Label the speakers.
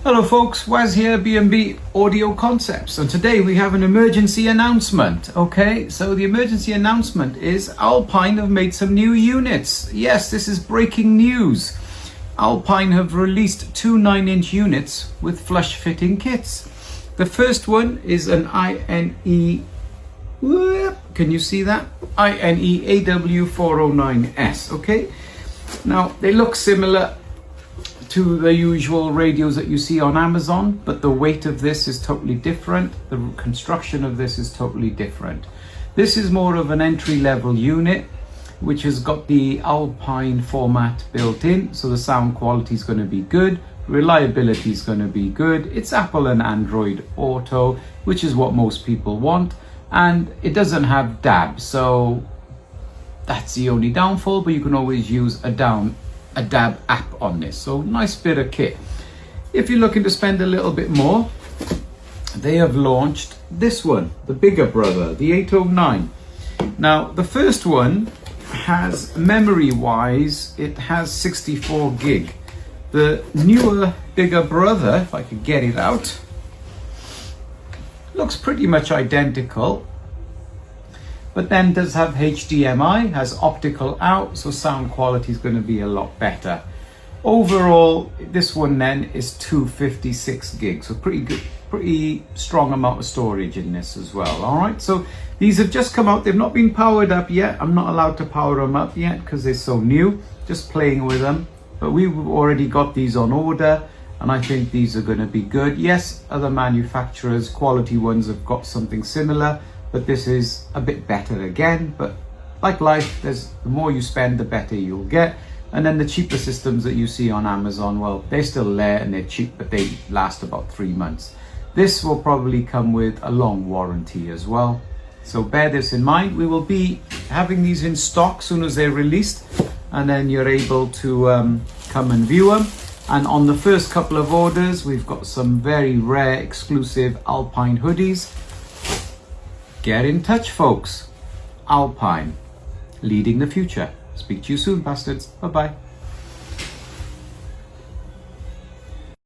Speaker 1: Hello folks, Waz here, B&B Audioconcepts, and today we have an emergency announcement. Okay, so the emergency announcement is Alpine have made some new units. Yes, this is breaking news. Alpine have released two 9-inch units with flush fitting kits. The first one is an can you see that? INE-AW409S, okay? Now, they look similar to the usual radios that you see on Amazon, but the weight of this is totally different. The construction of this is totally different. This is more of an entry-level unit, which has got the Alpine format built in, so the sound quality is going to be good, reliability is going to be good. It's Apple and Android Auto, which is what most people want, and it doesn't have DAB, so that's the only downfall, but you can always use a DAB app on this, so nice bit of kit. If you're looking to spend a little bit more, they have launched this one, the bigger brother, the 809. Now the first one has, memory wise, it has 64 gig. The newer bigger brother, if I could get it out, looks pretty much identical, but then does have HDMI, has optical out, so sound quality is going to be a lot better. Overall, this one then is 256 gigs, so pretty good, pretty strong amount of storage in this as well. All right, so these have just come out. They've not been powered up yet. I'm not allowed to power them up yet because they're so new, just playing with them. But we've already got these on order, and I think these are going to be good. Yes, other manufacturers, quality ones, have got something similar, but this is a bit better again. But like life, the more you spend, the better you'll get. And then the cheaper systems that you see on Amazon, well, they're still there and they're cheap, but they last about 3 months. This will probably come with a long warranty as well, so bear this in mind. We will be having these in stock soon as they're released, and then you're able to come and view them. And on the first couple of orders, we've got some very rare exclusive Alpine hoodies. Get in touch, folks. Alpine, leading the future. Speak to you soon, bastards. Bye-bye.